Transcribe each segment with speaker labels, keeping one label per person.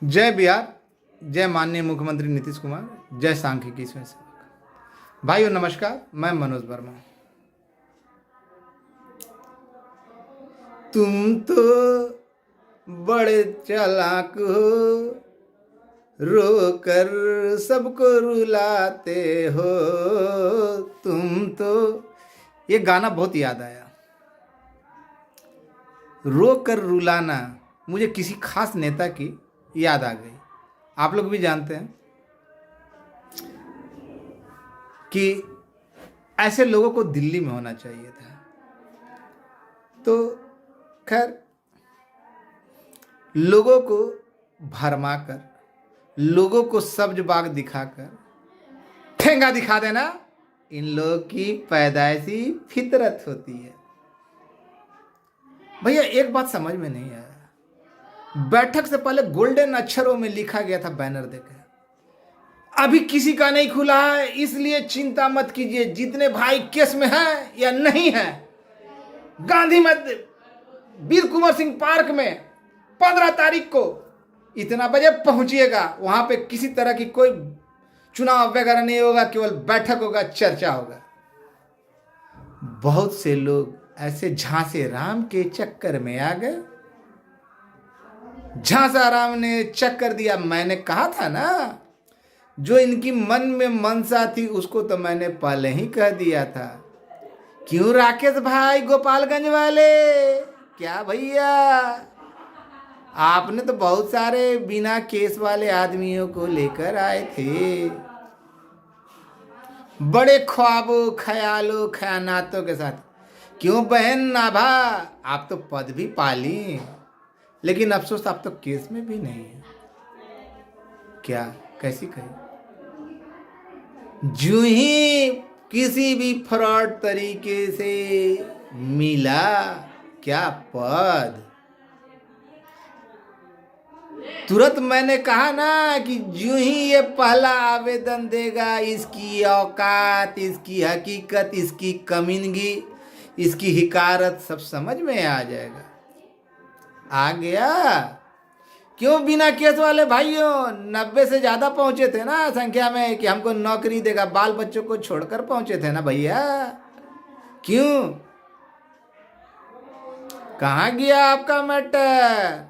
Speaker 1: जय बिहार। जय माननीय मुख्यमंत्री नीतीश कुमार। जय सांख्यिकी स्वयंसेवक। भाइयों नमस्कार, मैं मनोज वर्मा। तुम तो बड़े चालाक हो, रोकर सबको रुलाते हो। तुम तो, ये गाना बहुत याद आया। रोकर रुलाना मुझे किसी खास नेता की याद आ गई। आप लोग भी जानते हैं कि ऐसे लोगों को दिल्ली में होना चाहिए था। तो खैर, लोगों को भरमाकर, लोगों को सब्ज बाग दिखाकर ठेंगा दिखा देना इन लोगों की पैदाइशी फितरत होती है। भैया एक बात समझ में नहीं आया, बैठक से पहले गोल्डन अक्षरों में लिखा गया था बैनर देकर, अभी किसी का नहीं खुला है, इसलिए चिंता मत कीजिए। जितने भाई केस में हैं या नहीं है, गांधी मध्य वीर कुंवर सिंह पार्क में 15 तारीख को इतना बजे पहुंचिएगा। वहां पे किसी तरह की कोई चुनाव वगैरह नहीं होगा, केवल बैठक होगा, चर्चा होगा। बहुत से लोग ऐसे झांसे राम के चक्कर में आ गए। झांसा राम ने चक्कर दिया। मैंने कहा था ना, जो इनकी मन में मनसा थी उसको तो मैंने पहले ही कह दिया था। क्यों राकेश भाई गोपालगंज वाले, क्या भैया, आपने तो बहुत सारे बिना केस वाले आदमियों को लेकर आए थे, बड़े ख्वाबों ख्यालों ख्यानातों के साथ। क्यों बहन नाभा, आप तो पद भी पाली, लेकिन अफसोस आप तो केस में भी नहीं है। क्या कैसी कही, जो ही किसी भी फ्रॉड तरीके से मिला क्या पद, तुरंत मैंने कहा ना कि जो ही ये पहला आवेदन देगा, इसकी औकात, इसकी हकीकत, इसकी कमीनगी, इसकी हिकारत सब समझ में आ जाएगा। आ गया। क्यों बिना केस वाले भाइयों 90 से ज्यादा पहुंचे थे ना संख्या में कि हमको नौकरी देगा, बाल बच्चों को छोड़कर पहुंचे थे ना भैया। क्यों, कहां गया आपका मैटर?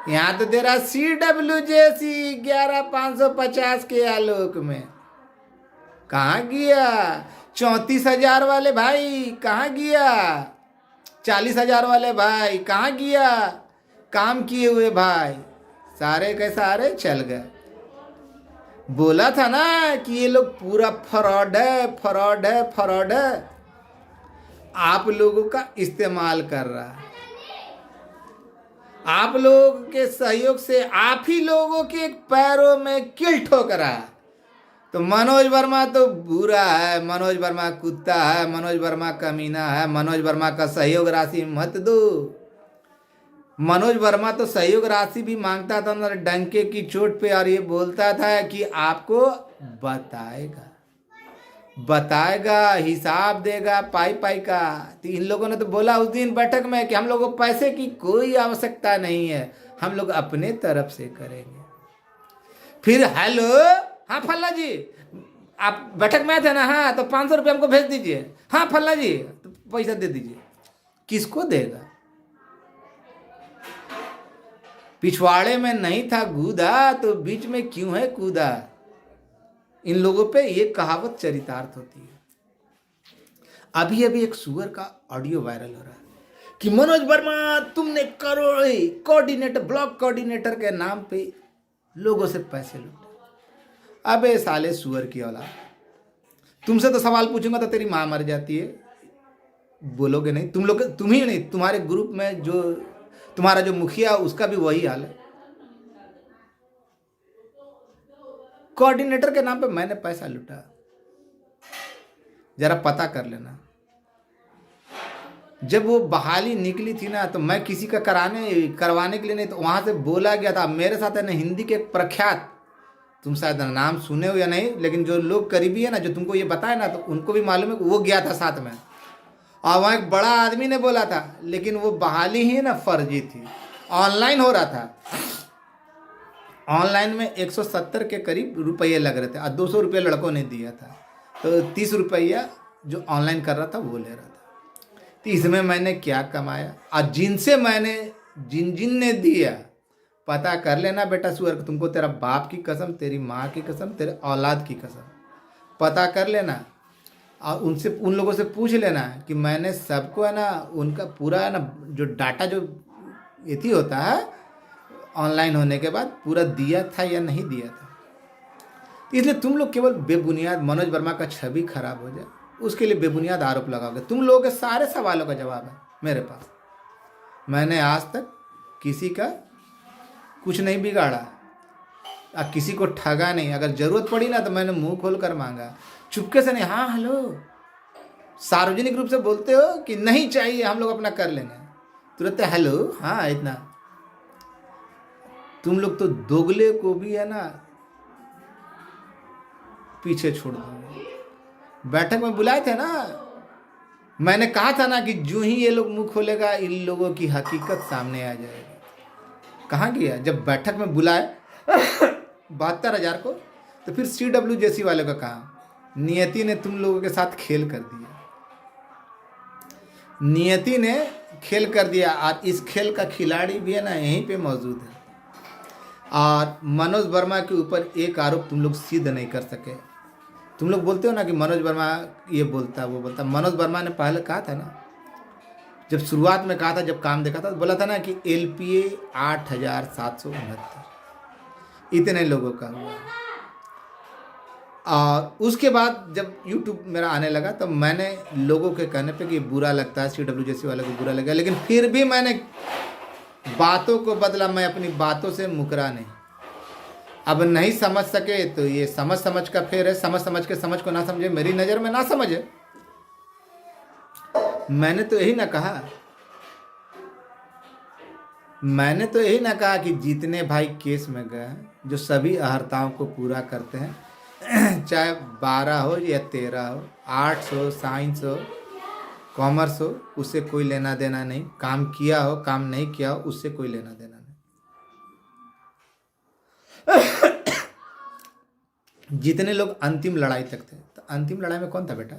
Speaker 1: यहां तो तेरा CWJC 11550 के आलोक में कहां गया? 34,000 वाले भाई कहां गया? 40,000 वाले भाई कहां गया? काम किए हुए भाई सारे के सारे चल गए। बोला था ना कि ये लोग पूरा फ्रॉड है, फ्रॉड है, फ्रॉड है। आप लोगों का इस्तेमाल कर रहा है, आप लोगों के सहयोग से आप ही लोगों के पैरों में कील ठोक रहा है। तो मनोज वर्मा तो बुरा है, मनोज वर्मा कुत्ता है, मनोज वर्मा कमीना है, मनोज वर्मा का सहयोग राशि मत दो। मनोज वर्मा तो सहयोग राशि भी मांगता था ना डंके की चोट पे, और ये बोलता था कि आपको बताएगा, बताएगा, हिसाब देगा पाई पाई का। तो इन लोगों ने तो बोला उस दिन बैठक में कि हम लोगों को पैसे की कोई आवश्यकता नहीं है, हम लोग अपने तरफ से करेंगे। फिर हेलो, हाँ फल्ला जी आप बैठक में आए थे ना, हाँ तो 500 रुपये हमको भेज दीजिए। हाँ फल्ला जी तो पैसा दे दीजिए। किसको देगा? पिछवाड़े में नहीं था कूदा तो बीच में क्यों है कूदा। इन लोगों पे ये कहावत चरितार्थ होती है। अभी अभी एक सुअर का ऑडियो वायरल हो रहा है कि मनोज वर्मा तुमने करोड़ कोऑर्डिनेटर, ब्लॉक कोऑर्डिनेटर के नाम पे लोगों से पैसे लूटे। अबे साले सुअर की औलाद, तुमसे तो सवाल पूछूंगा तो तेरी मां मर जाती है, बोलोगे नहीं? तुम लोग, तुम ही नहीं, तुम्हारे ग्रुप में जो तुम्हारा जो मुखिया उसका भी वही हाल है। कोऑर्डिनेटर के नाम पे मैंने पैसा लूटा, जरा पता कर लेना। जब वो बहाली निकली थी ना तो मैं किसी का करवाने के लिए नहीं, तो वहां से बोला गया था। मेरे साथ है ना हिंदी के प्रख्यात, तुम शायद नाम सुने हो या नहीं, लेकिन जो लोग करीबी है ना, जो तुमको ये बताए ना, तो उनको भी मालूम है कि वो गया था साथ में। और वहाँ एक बड़ा आदमी ने बोला था, लेकिन वो बहाली ही ना फर्जी थी, ऑनलाइन हो रहा था। ऑनलाइन में 170 के करीब रुपये लग रहे थे और 200 रुपये लड़कों ने दिया था, तो 30 रुपया जो ऑनलाइन कर रहा था वो ले रहा था। तो इसमें मैंने क्या कमाया, और जिनसे मैंने जिन जिन ने दिया पता कर लेना बेटा सुअर, तुमको तेरा बाप की कसम, तेरी माँ की कसम, तेरे औलाद की कसम, पता कर लेना और उनसे उन लोगों से पूछ लेना कि मैंने सबको है ना उनका पूरा है ना जो डाटा जो इति होता है ऑनलाइन होने के बाद पूरा दिया था या नहीं दिया था। इसलिए तुम लोग केवल बेबुनियाद मनोज वर्मा का छवि खराब हो जाए उसके लिए बेबुनियाद आरोप लगाओगे। तुम लोगों के सारे सवालों का जवाब है मेरे पास। मैंने आज तक किसी का कुछ नहीं बिगाड़ा और किसी को ठगा नहीं। अगर जरूरत पड़ी ना तो मैंने मुंह खोल कर मांगा, चुपके से नहीं। हाँ हेलो, सार्वजनिक रूप से बोलते हो कि नहीं चाहिए हम लोग अपना कर लेंगे, तुरंत हेलो हाँ इतना। तुम लोग तो दोगले को भी है ना पीछे छोड़ दोगे। बैठक में बुलाए थे ना, मैंने कहा था ना कि जो ही ये लोग मुंह खोलेगा इन लोगों की हकीकत सामने आ जाएगी। कहाँ गया? जब बैठक में बुलाए 72,000 को, तो फिर CWJC वाले का कहा, नियति ने तुम लोगों के साथ खेल कर दिया। नियति ने खेल कर दिया और इस खेल का खिलाड़ी भी है ना यहीं पे मौजूद है। और मनोज वर्मा के ऊपर एक आरोप तुम लोग सिद्ध नहीं कर सके। तुम लोग बोलते हो ना कि मनोज वर्मा ये बोलता वो बोलता। मनोज वर्मा ने पहले कहा था ना, जब शुरुआत में कहा था, जब काम देखा था तो बोला था ना कि LPA 8,769 इतने लोगों का हुआ। और उसके बाद जब YouTube मेरा आने लगा तो मैंने लोगों के कहने पे कि बुरा लगता है, CWJC वाले को बुरा लगा, लेकिन फिर भी मैंने बातों को बदला। मैं अपनी बातों से मुकरा नहीं। अब नहीं समझ सके तो ये समझ समझ का फेर है, समझ समझ के समझ को ना समझे, मेरी नज़र में ना समझे। मैंने तो यही ना कहा, मैंने तो यही ना कहा कि जितने भाई केस में गए जो सभी अहर्ताओं को पूरा करते हैं, चाहे 12 हो या 13 हो, आर्ट्स हो, साइंस हो, कॉमर्स हो, उससे कोई लेना देना नहीं। काम किया हो काम नहीं किया हो उससे कोई लेना देना नहीं। जितने लोग अंतिम लड़ाई तक थे, तो अंतिम लड़ाई में कौन था बेटा?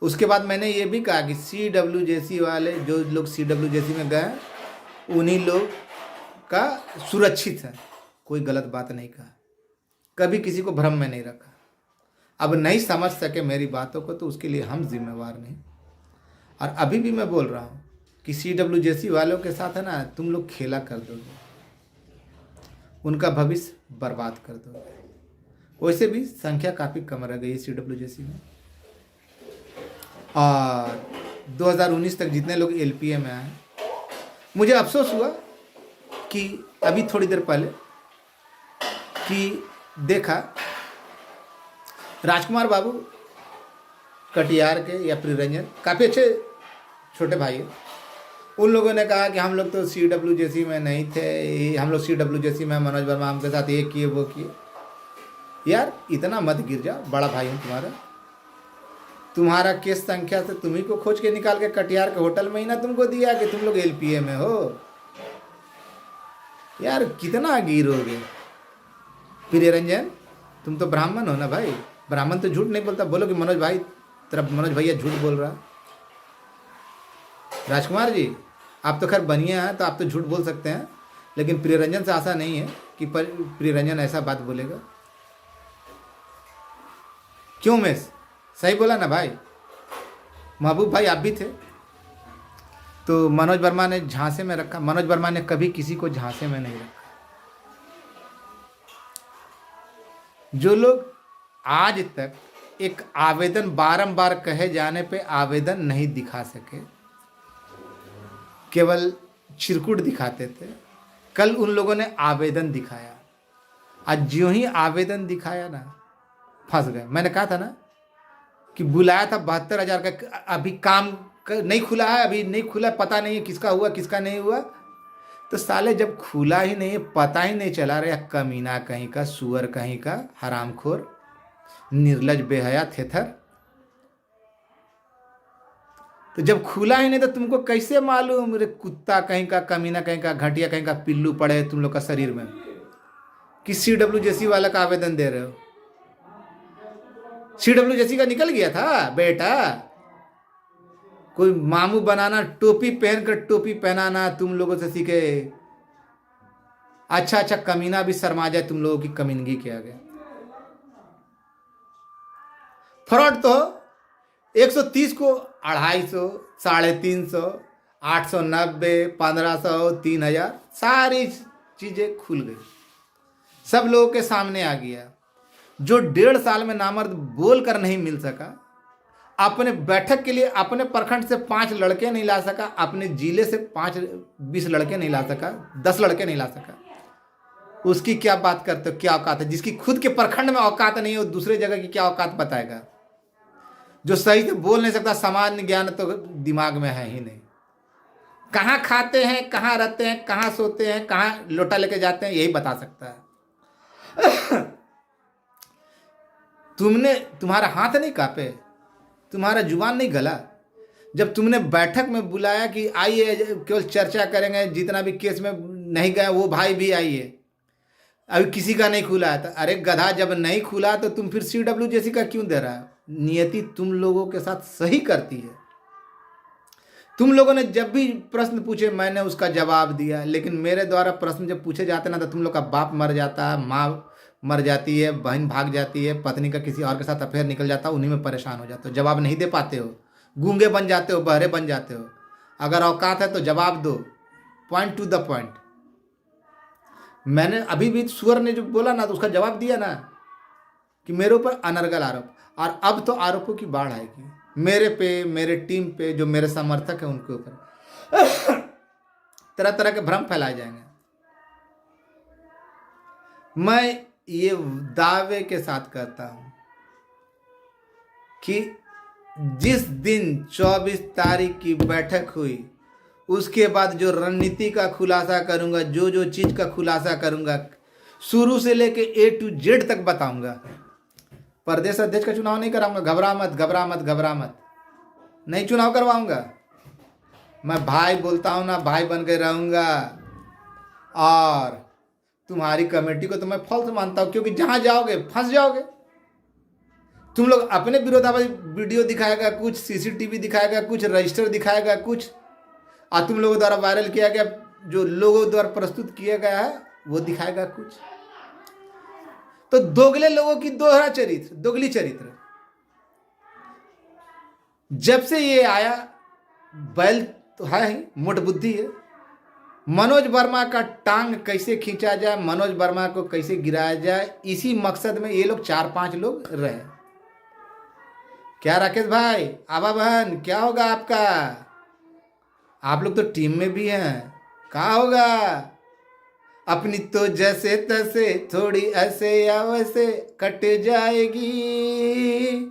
Speaker 1: उसके बाद मैंने ये भी कहा कि CWJC वाले जो लोग CWJC में गए उन्हीं लोग का सुरक्षित है, कोई गलत बात नहीं कहा, कभी किसी को भ्रम में नहीं रखा। अब नहीं समझ सके मेरी बातों को तो उसके लिए हम जिम्मेवार नहीं। और अभी भी मैं बोल रहा हूँ कि CWJC वालों के साथ है ना तुम लोग खेला कर दोगे, उनका भविष्य बर्बाद कर दोगे। वैसे भी संख्या काफ़ी कम रह गई है CWJC में। और 2019 तक जितने लोग LPA में आए, मुझे अफसोस हुआ कि अभी थोड़ी देर पहले कि देखा राजकुमार बाबू कटियार के या प्रियरंजन काफ़ी अच्छे छोटे भाई हैं, उन लोगों ने कहा कि हम लोग तो CWJC में नहीं थे, हम लोग CWJC में मनोज वर्मा हमके साथ ये किए वो किए। यार इतना मत गिर जा, बड़ा भाई हूँ तुम्हारा केस संख्या से तुम्ही को खोज के निकाल के कटियार के होटल में ही ना तुमको दिया कि तुम लोग LPA में हो। यार कितना गिरोगे? प्रियरंजन तुम तो ब्राह्मण हो ना भाई, ब्राह्मण तो झूठ नहीं बोलता। बोलो कि मनोज भाई तेरा मनोज भैया झूठ बोल रहा। राजकुमार जी आप तो खैर बनिए हैं तो आप तो झूठ बोल सकते हैं, लेकिन प्रियरंजन से आशा नहीं है कि प्रियरंजन ऐसा बात बोलेगा। क्यों मेस सही बोला ना भाई? महबूब भाई आप भी थे, तो मनोज वर्मा ने झांसे में रखा। मनोज वर्मा ने कभी किसी को झांसे में नहीं रखा। जो लोग आज तक एक आवेदन बारंबार कहे जाने पे आवेदन नहीं दिखा सके, केवल चिरकुट दिखाते थे, कल उन लोगों ने आवेदन दिखाया। आज ज्यों ही आवेदन दिखाया ना फंस गए। मैंने कहा था ना कि बुलाया था 72,000 का, अभी काम नहीं खुला है, अभी नहीं खुला, पता नहीं है किसका हुआ किसका नहीं हुआ। तो साले जब खुला ही नहीं, पता ही नहीं चला रहा, कमीना कहीं का, सुअर कहीं का, हरामखोर, निर्लज, बेहया, थेथर, तो जब खुला ही नहीं तो तुमको कैसे मालूम? मेरे कुत्ता कहीं का, कमीना कहीं का, घटिया कहीं का पिल्लू पड़े तुम लोग का शरीर में, किस CWJC वाला का आवेदन दे रहे हो? CWJC का निकल गया था बेटा। कोई मामू बनाना, टोपी पहनकर टोपी पहनाना तुम लोगों से सीखे। अच्छा अच्छा कमीना भी शर्मा जाए तुम लोगों की कमीनगी के आगे। फ्रॉड तो 130 को 250, 350, 890, 1500, 3000 सारी चीजें खुल गई, सब लोगों के सामने आ गया। जो 1.5 साल में नामर्द बोल कर नहीं मिल सका, अपने बैठक के लिए अपने प्रखंड से 5 लड़के नहीं ला सका, अपने जिले से 20 लड़के नहीं ला सका, 10 लड़के नहीं ला सका, उसकी क्या बात करते हो? क्या औकात है? जिसकी खुद के प्रखंड में औकात नहीं हो, दूसरे जगह की क्या औकात बताएगा? जो सही से बोल नहीं सकता, सामान्य ज्ञान तो दिमाग में है ही नहीं। कहाँ खाते हैं, कहाँ रहते हैं, कहाँ सोते हैं, कहाँ लोटा लेके जाते हैं, यही बता सकता है। तुम्हारा हाथ नहीं कांपे, तुम्हारा जुबान नहीं गला जब तुमने बैठक में बुलाया कि आइए केवल चर्चा करेंगे, जितना भी केस में नहीं गया वो भाई भी आइए, अभी किसी का नहीं खुला है? तो अरे गधा, जब नहीं खुला तो तुम फिर CWJC का क्यों दे रहा है? नियति तुम लोगों के साथ सही करती है। तुम लोगों ने जब भी प्रश्न पूछे मैंने उसका जवाब दिया, लेकिन मेरे द्वारा प्रश्न जब पूछे जाते ना तो तुम लोग का बाप मर जाता है, माँ मर जाती है, बहन भाग जाती है, पत्नी का किसी और के साथ अफेयर निकल जाता है, उन्हीं में परेशान हो जाते हो, जवाब नहीं दे पाते हो, गूंगे बन जाते हो, बहरे बन जाते हो। अगर औकात है तो जवाब दो, पॉइंट टू द पॉइंट। मैंने अभी भी सुअर ने जो बोला ना तो उसका जवाब दिया ना कि मेरे ऊपर अनर्गल आरोप, और अब तो आरोपों की बाढ़ आएगी मेरे पे, मेरे टीम पे, जो मेरे समर्थक हैं उनके ऊपर। तरह तरह के भ्रम फैलाए जाएंगे। मैं ये दावे के साथ कहता हूं कि जिस दिन 24 तारीख की बैठक हुई उसके बाद जो रणनीति का खुलासा करूंगा, जो जो चीज का खुलासा करूंगा, शुरू से लेके A to Z तक बताऊंगा। प्रदेश अध्यक्ष का चुनाव नहीं कराऊंगा, घबरा मत घबरा मत घबरा मत, नहीं चुनाव करवाऊंगा। मैं भाई बोलता हूं ना, भाई बन के रहूंगा। और तुम्हारी कमेटी को तो मैं फॉल्स मानता हूं, क्योंकि जहां जाओगे फंस जाओगे। तुम लोग अपने विरोधाभासी वीडियो दिखाएगा कुछ, CCTV दिखाएगा कुछ, रजिस्टर दिखाएगा कुछ, और तुम लोगों द्वारा वायरल किया गया, जो लोगों द्वारा प्रस्तुत किया गया है वो दिखाएगा कुछ। तो दोगले लोगों की दोहरा चरित्र, दोगली चरित्र। जब से ये आया, बैल तो है ही, मोट बुद्धि है। मनोज वर्मा का टांग कैसे खींचा जाए, मनोज वर्मा को कैसे गिराया जाए, इसी मकसद में ये लोग 4-5 लोग रहे। क्या राकेश भाई, आबा बहन, क्या होगा आपका? आप लोग तो टीम में भी हैं, क्या होगा? अपनी तो जैसे तैसे थोड़ी ऐसे या वैसे कट जाएगी,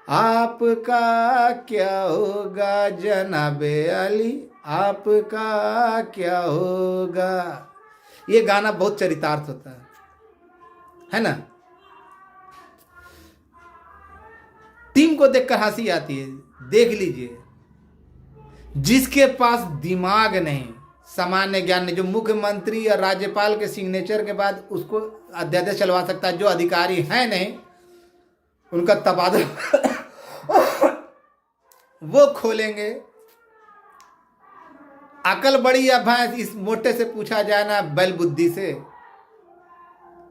Speaker 1: आपका क्या होगा जनाबे अली, आपका क्या होगा? ये गाना बहुत चरितार्थ होता है ना? टीम को देखकर हंसी आती है। देख लीजिए, जिसके पास दिमाग नहीं, सामान्य ज्ञान नहीं, जो मुख्यमंत्री या राज्यपाल के सिग्नेचर के बाद उसको अध्यादेश चलवा सकता है, जो अधिकारी है नहीं उनका तबादला वो खोलेंगे। अकल बड़ी या भैंस, इस मोटे से पूछा जाए ना बैल बुद्धि से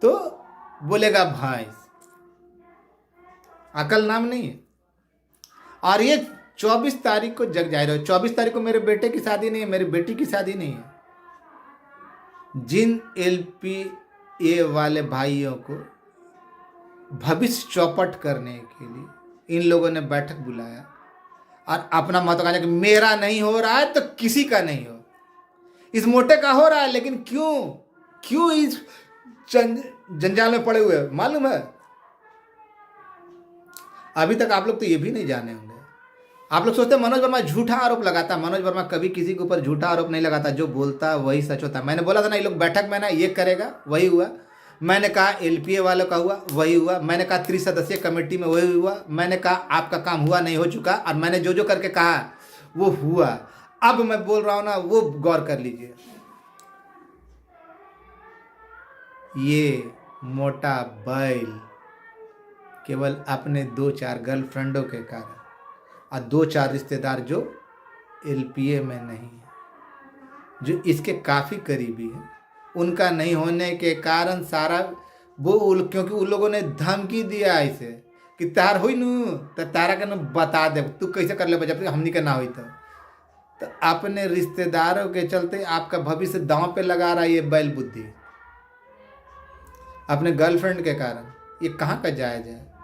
Speaker 1: तो बोलेगा भैंस। अकल नाम नहीं है। और ये 24 तारीख को जग जाहिर हो। 24 तारीख को मेरे बेटे की शादी नहीं है, मेरी बेटी की शादी नहीं है। जिन LPA वाले भाइयों को भविष्य चौपट करने के लिए इन लोगों ने बैठक बुलाया और अपना महत्वाकांक्षा कि मेरा नहीं हो रहा है तो किसी का नहीं हो। इस मोटे का हो रहा है, लेकिन क्यों इस जंजाल में पड़े हुए मालूम है? अभी तक आप लोग तो ये भी नहीं जाने होंगे। आप लोग सोचते हैं मनोज वर्मा झूठा आरोप लगाता। मनोज वर्मा कभी किसी के ऊपर झूठा आरोप नहीं लगाता। जो बोलता है वही सच होता है। मैंने बोला था ना, ये लोग बैठक में ना ये करेगा, वही हुआ। मैंने कहा LPA वालों का हुआ, वही हुआ। मैंने कहा 3 सदस्यीय कमेटी में वही हुआ। मैंने कहा आपका काम हुआ नहीं, हो चुका। और मैंने जो जो करके कहा वो हुआ। अब मैं बोल रहा हूं ना, वो गौर कर लीजिए। ये मोटा बैल केवल अपने 2-4 गर्लफ्रेंडों के कारण और 2-4 रिश्तेदार जो एलपीए में नहीं है, जो इसके काफ़ी करीबी हैं, उनका नहीं होने के कारण सारा क्योंकि उन लोगों ने धमकी दिया इसे कि तार हुई नू तो तारा के बता दे, तू कैसे कर ले जब हमनी के ना हुई तो अपने रिश्तेदारों के चलते आपका भविष्य दांव पे लगा रहा है ये बैल बुद्धि, अपने गर्लफ्रेंड के कारण। ये कहाँ का जायज है?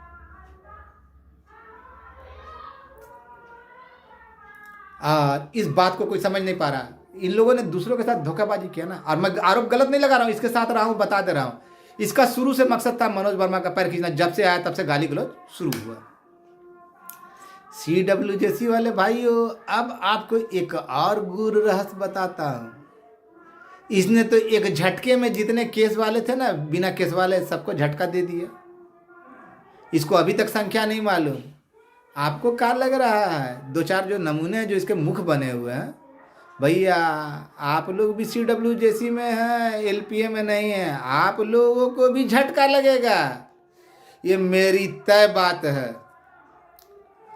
Speaker 1: इस बात को कोई समझ नहीं पा रहा। इन लोगों ने दूसरों के साथ धोखाबाजी किया ना, और मैं आरोप गलत नहीं लगा रहा हूँ, इसके साथ रहा हूँ, बता दे रहा हूँ। इसका शुरू से मकसद था मनोज वर्मा का पैर खींचना। जब से आया तब से गाली गलौज शुरू हुआ। CWJC वाले भाइयों, अब आपको एक और गुरु रहस्य बताता हूँ। इसने तो एक झटके में जितने केस वाले थे ना, बिना केस वाले सबको झटका दे दिया। इसको अभी तक संख्या नहीं मालूम। आपको क्या लग रहा है? 2-4 जो नमूने हैं जो इसके मुख बने हुए हैं, भैया आप लोग भी CWJC में हैं, LPA में नहीं है, आप लोगों को भी झटका लगेगा। ये मेरी तय बात है।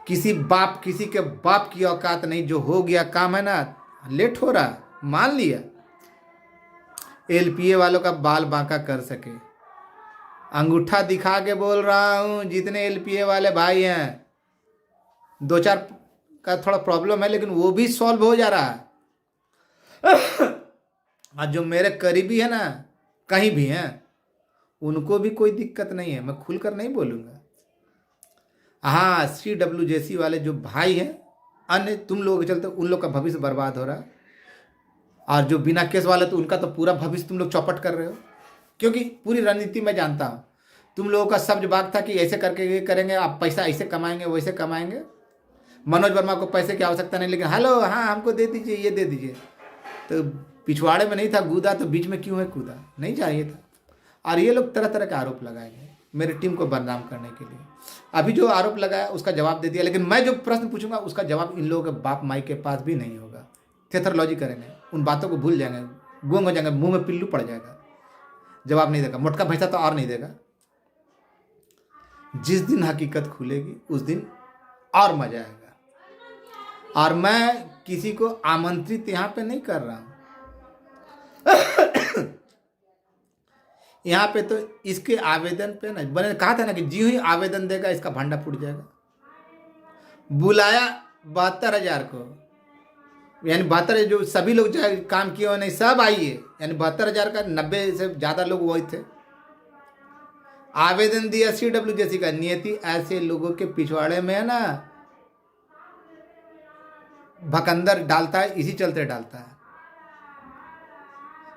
Speaker 1: किसी के बाप की औकात नहीं। जो हो गया काम है ना, लेट हो रहा, मान लिया। LPA वालों का बाल बांका कर सके, अंगूठा दिखा के बोल रहा हूं। जितने LPA वाले भाई हैं, 2-4 का थोड़ा प्रॉब्लम है, लेकिन वो भी सॉल्व हो जा रहा है। और जो मेरे करीबी है ना, कहीं भी हैं, उनको भी कोई दिक्कत नहीं है। मैं खुलकर नहीं बोलूँगा। हाँ, CWJC वाले जो भाई हैं, अन्य तुम लोगों के चलते उन लोग का भविष्य बर्बाद हो रहा है। और जो बिना केस वाले, तो उनका तो पूरा भविष्य तुम लोग चौपट कर रहे हो। क्योंकि पूरी रणनीति मैं जानता हूँ। तुम लोगों का सब जवाब था कि ऐसे करके ये करेंगे, आप पैसा ऐसे कमाएंगे, वैसे कमाएंगे। मनोज वर्मा को पैसे की आवश्यकता नहीं, लेकिन हेलो हाँ हमको दे दीजिए, ये दे दीजिए। तो पिछवाड़े में नहीं था कूदा, तो बीच में क्यों है कूदा? नहीं चाहिए था। और ये लोग तरह तरह के आरोप लगाएंगे मेरी टीम को बदनाम करने के लिए। अभी जो आरोप लगाया उसका जवाब दे दिया, लेकिन मैं जो प्रश्न पूछूंगा उसका जवाब इन लोगों के बाप माई के पास भी नहीं होगा। थेथरलॉजी करेंगे, उन बातों को भूल जाएंगे, गूंग हो जाएंगे, मुंह में पिल्लू पड़ जाएगा, जवाब नहीं देगा। मोटका भैंसा तो और नहीं देगा। जिस दिन हकीकत खुलेगी उस दिन और मजा आएगा। और मैं किसी को आमंत्रित यहाँ पे नहीं कर रहा हूँ। यहाँ पे तो इसके आवेदन पे ना, मैंने कहा था ना कि जी ही आवेदन देगा इसका भांडा फूट जाएगा। बुलाया 72,000 को, यानी 72 जो सभी लोग जो काम किए हो नहीं सब आइए, यानी 72,000 का 90 से ज़्यादा लोग वही थे। आवेदन दिया CWJC का। नियति ऐसे लोगों के पिछवाड़े में है ना, भकंदर डालता है, इसी चलते डालता है।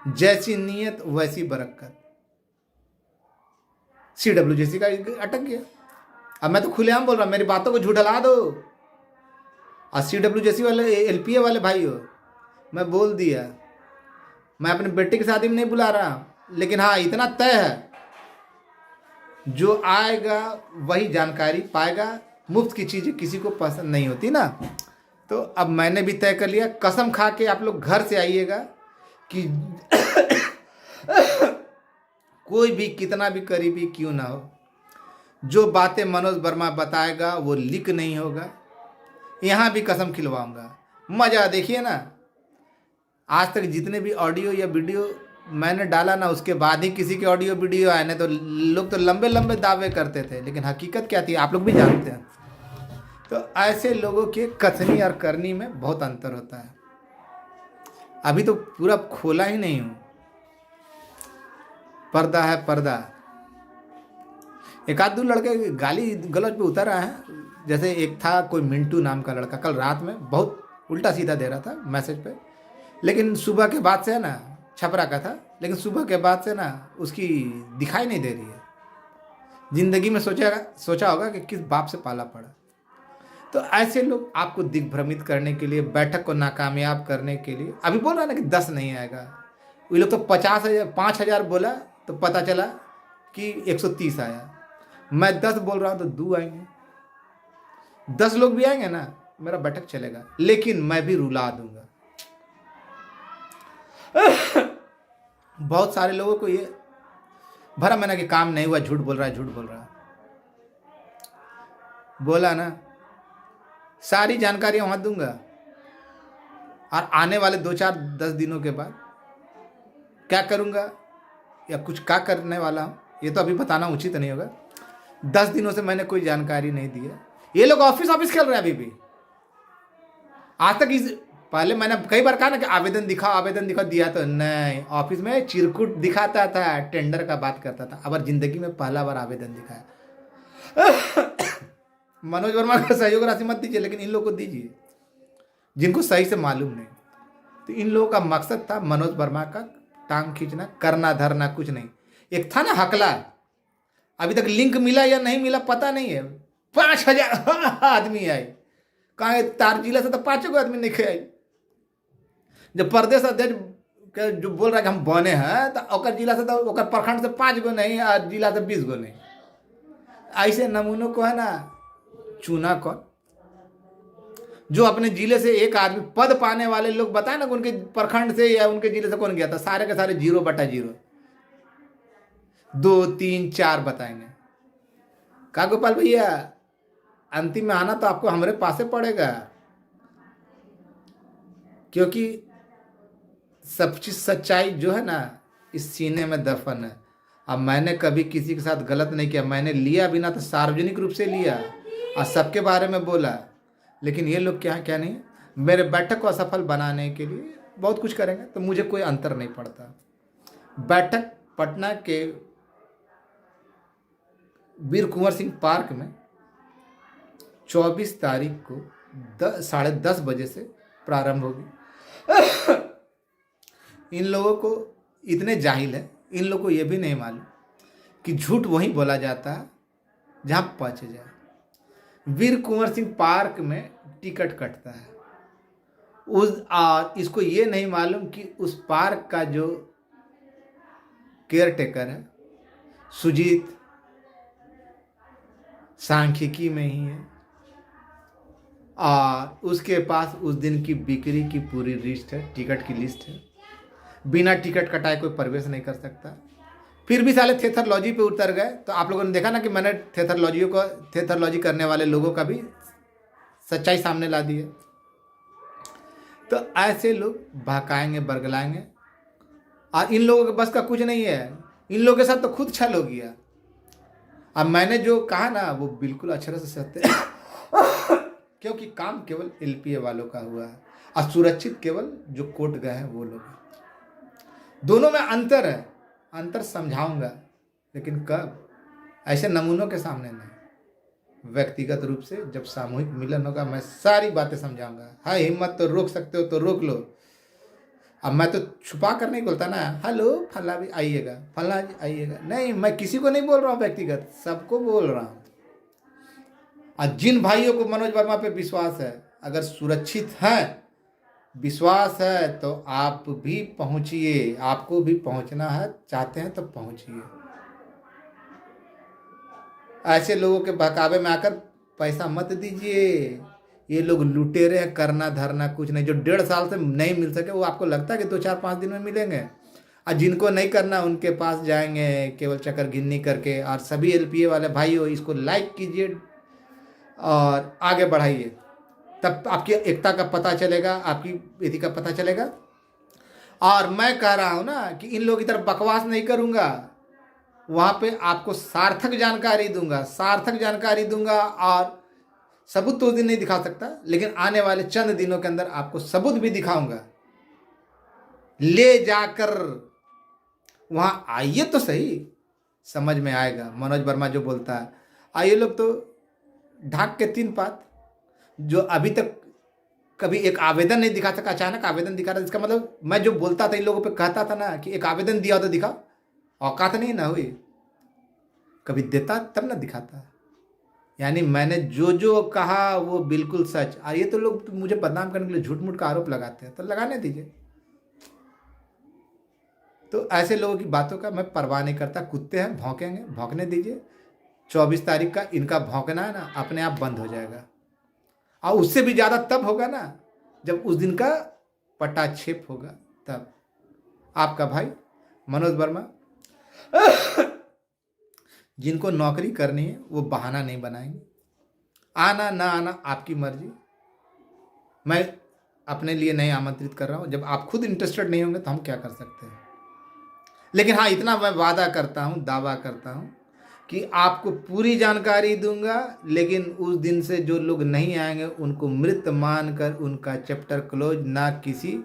Speaker 1: जैसी नीयत वैसी बरकत। CWJC का अटक गया। अब मैं तो खुलेआम बोल रहा हूं, मेरी बातों को झूठला दो। और CWJC वाले, LPA वाले भाई हो, मैं बोल दिया, मैं अपने बेटे की शादी में नहीं बुला रहा, लेकिन हाँ इतना तय है, जो आएगा वही जानकारी पाएगा। मुफ्त की चीज़ें किसी को पसंद नहीं होती ना। तो अब मैंने भी तय कर लिया, कसम खा के आप लोग घर से आइएगा कि कोई भी कितना भी करीबी क्यों ना हो, जो बातें मनोज वर्मा बताएगा वो लीक नहीं होगा। यहाँ भी कसम खिलवाऊंगा। मज़ा देखिए ना, आज तक जितने भी ऑडियो या वीडियो मैंने डाला ना, उसके बाद ही किसी के ऑडियो वीडियो आए ना, तो लोग तो लंबे लंबे दावे करते थे, लेकिन हकीकत क्या थी आप लोग भी जानते हैं। तो ऐसे लोगों के कथनी और करनी में बहुत अंतर होता है। अभी तो पूरा खोला ही नहीं हूँ, पर्दा है पर्दा। एक आध दो लड़के गाली गलौज पे उतर रहा है। जैसे एक था कोई मिंटू नाम का लड़का, कल रात में बहुत उल्टा सीधा दे रहा था मैसेज पे, लेकिन सुबह के बाद से है ना, छपरा का था, लेकिन सुबह के बाद से ना उसकी दिखाई नहीं दे रही है। जिंदगी में सोचा होगा कि किस बाप से पाला पड़ा। तो ऐसे लोग आपको दिग्भ्रमित करने के लिए, बैठक को नाकामयाब करने के लिए, अभी बोल रहा है ना कि 10 नहीं आएगा, वो लोग तो 5,000 बोला तो पता चला कि 130 आया। मैं 10 बोल रहा हूँ तो 2 आएंगे, 10 लोग भी आएंगे ना, मेरा बैठक चलेगा, लेकिन मैं भी रुला दूंगा। बहुत सारे लोगों को ये भरा महीना कि काम नहीं हुआ, झूठ बोल रहा है, झूठ बोल रहा है। बोला ना, सारी जानकारी वहां दूंगा, और आने वाले 2-4-10 दिनों के बाद क्या करूंगा या कुछ क्या करने वाला हूं, ये तो अभी बताना उचित नहीं होगा। 10 दिनों से मैंने कोई जानकारी नहीं दी है। ये लोग ऑफिस खेल रहे हैं अभी भी। आज तक इस पहले मैंने कई बार कहा ना कि आवेदन दिखाओ, दिया तो नहीं। ऑफिस में चिरकुट दिखाता था, टेंडर का बात करता था। अब जिंदगी में पहला बार आवेदन दिखाया। मनोज वर्मा का सहयोग राशि मत दीजिए, लेकिन इन लोगों को दीजिए जिनको सही से मालूम नहीं। तो इन लोगों का मकसद था मनोज वर्मा का टांग खींचना, करना धरना कुछ नहीं। एक था ना हकला, अभी तक लिंक मिला या नहीं मिला पता नहीं है। 5,000 आदमी आए, कहा तार जिला से तो 5 आदमी नहीं आए। जब प्रदेश अध्यक्ष जो बोल रहा है कि हम बने हैं, तो ओकर जिला से, तो ओकर प्रखंड से 5 गो नहीं, और जिला से 20 गो नहीं। ऐसे नमूनों को है ना चुना कौन? जो अपने जिले से एक आदमी पद पाने वाले लोग बताए ना, उनके प्रखंड से या उनके जिले से कौन गया था? सारे के सारे 0/0, 2, 3, 4 बताएंगे। का गोपाल भैया, अंतिम में आना तो आपको हमारे पास पड़ेगा, क्योंकि सब चीज सच्चाई जो है ना इस सीने में दफन है। अब मैंने कभी किसी के साथ गलत नहीं किया, मैंने लिया बिना तो सार्वजनिक रूप से लिया और सबके बारे में बोला। लेकिन ये लोग क्या नहीं, मेरे बैठक को असफल बनाने के लिए बहुत कुछ करेंगे, तो मुझे कोई अंतर नहीं पड़ता। बैठक पटना के वीर कुंवर सिंह पार्क में 24 तारीख को 10:30 बजे से प्रारंभ होगी। इन लोगों को इतने जाहिल है, इन लोगों को ये भी नहीं मालूम कि झूठ वहीं बोला जाता है जहां पच जाए। वीर कुंवर सिंह पार्क में टिकट कटता है इसको ये नहीं मालूम कि उस पार्क का जो केयर टेकर है सुजीत सांख्यिकी में ही है, और उसके पास उस दिन की बिक्री की पूरी लिस्ट है, टिकट की लिस्ट है। बिना टिकट कटाए कोई प्रवेश नहीं कर सकता। फिर भी साले थेथरलॉजी पे उतर गए। तो आप लोगों ने देखा ना कि मैंने थेथरलॉजी करने वाले लोगों का भी सच्चाई सामने ला दी है। तो ऐसे लोग बहकाएंगे, बरगलाएंगे, और इन लोगों के बस का कुछ नहीं है। इन लोगों के साथ तो खुद छल हो गया। अब मैंने जो कहा ना वो बिल्कुल अक्षर से सत्य है। क्योंकि काम केवल एलपीए वालों का हुआ है और सुरक्षित केवल जो कोर्ट गए हैं वो लोग। दोनों में अंतर है, अंतर समझाऊंगा, लेकिन कब? ऐसे नमूनों के सामने नहीं, व्यक्तिगत रूप से जब सामूहिक मिलन होगा मैं सारी बातें समझाऊंगा। हाँ, हिम्मत तो रोक सकते हो तो रोक लो। अब मैं तो छुपा कर नहीं बोलता ना, हेलो फला भी आइएगा, फला जी आइएगा, नहीं, मैं किसी को नहीं बोल रहा हूँ व्यक्तिगत, सबको बोल रहा हूँ। और जिन भाइयों को मनोज वर्मा पे विश्वास है, अगर सुरक्षित है, विश्वास है, तो आप भी पहुंचिए। आपको भी पहुंचना है, चाहते हैं तो पहुंचिए। ऐसे लोगों के बहकावे में आकर पैसा मत दीजिए। ये लोग लुटेरे हैं, करना धरना कुछ नहीं। जो 1.5 साल से नहीं मिल सके वो आपको लगता है कि 2-4-5 दिन में मिलेंगे, और जिनको नहीं करना उनके पास जाएंगे केवल चक्कर गिननी करके। और सभी एलपीए वाले भाइयों, इसको लाइक कीजिए और आगे बढ़ाइए, तब आपकी एकता का पता चलेगा, आपकी विधि का पता चलेगा। और मैं कह रहा हूं ना कि इन लोगों की तरफ बकवास नहीं करूंगा, वहां पे आपको सार्थक जानकारी दूंगा। और सबूत तो उस दिन नहीं दिखा सकता, लेकिन आने वाले चंद दिनों के अंदर आपको सबूत भी दिखाऊंगा। ले जाकर वहां आइए तो सही, समझ में आएगा मनोज वर्मा जो बोलता है। आइए लोग तो ढाक के 3 पात, जो अभी तक कभी एक आवेदन नहीं दिखा सका, अचानक आवेदन दिखा रहा। इसका मतलब मैं जो बोलता था इन लोगों पे कहता था ना कि एक आवेदन दिया तो दिखा, औकात नहीं ना हुई, कभी देता तब ना दिखाता। यानी मैंने जो कहा वो बिल्कुल सच। और ये तो लोग मुझे बदनाम करने के लिए झूठ मूठ का आरोप लगाते हैं, तो लगाने दीजिए। तो ऐसे लोगों की बातों का मैं परवाह नहीं करता। कुत्ते हैं, भौंकेंगे, भौंकने दीजिए। 24 तारीख का इनका भौंकना है ना अपने आप बंद हो जाएगा। और उससे भी ज़्यादा तब होगा ना जब उस दिन का पटाक्षेप होगा, तब। आपका भाई मनोज वर्मा। जिनको नौकरी करनी है वो बहाना नहीं बनाएंगे, आना ना आना आपकी मर्जी। मैं अपने लिए नहीं आमंत्रित कर रहा हूँ, जब आप खुद इंटरेस्टेड नहीं होंगे तो हम क्या कर सकते हैं। लेकिन हाँ, इतना मैं वादा करता हूँ, दावा करता हूँ कि आपको पूरी जानकारी दूंगा, लेकिन उस दिन से जो लोग नहीं आएंगे उनको मृत मानकर उनका चैप्टर क्लोज, ना किसी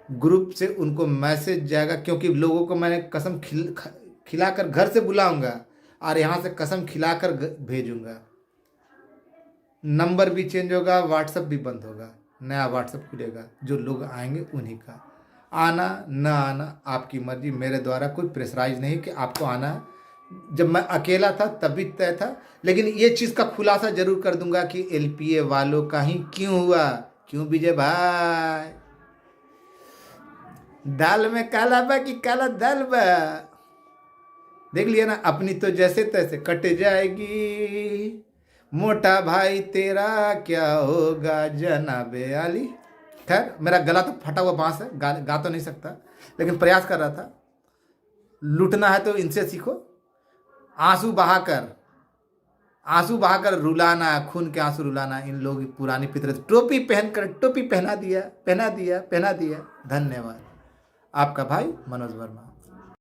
Speaker 1: ग्रुप से उनको मैसेज जाएगा, क्योंकि लोगों को मैंने कसम खिलाकर घर से बुलाऊंगा और यहाँ से कसम खिलाकर भेजूंगा। नंबर भी चेंज होगा, व्हाट्सएप भी बंद होगा, नया व्हाट्सएप खुलेगा, जो लोग आएंगे उन्हीं का। आना ना आना आपकी मर्जी, मेरे द्वारा कोई प्रेशराइज नहीं कि आपको आना है। जब मैं अकेला था तब भी तय था, लेकिन ये चीज़ का खुलासा जरूर कर दूंगा कि एलपीए वालों का ही क्यों हुआ। क्यों विजय भाई? दाल में काला बा कि काला दाल बा? देख लिया ना, अपनी तो जैसे तैसे कट जाएगी, मोटा भाई तेरा क्या होगा जनाबे आली। खैर, मेरा गला तो फटा हुआ बांस है, गा तो नहीं सकता, लेकिन प्रयास कर रहा था। लूटना है तो इनसे सीखो, आंसू बहाकर रुलाना, खून के आंसू रुलाना इन लोगों की पुरानी फितरत। टोपी पहनकर, टोपी पहना दिया। धन्यवाद। आपका भाई मनोज वर्मा।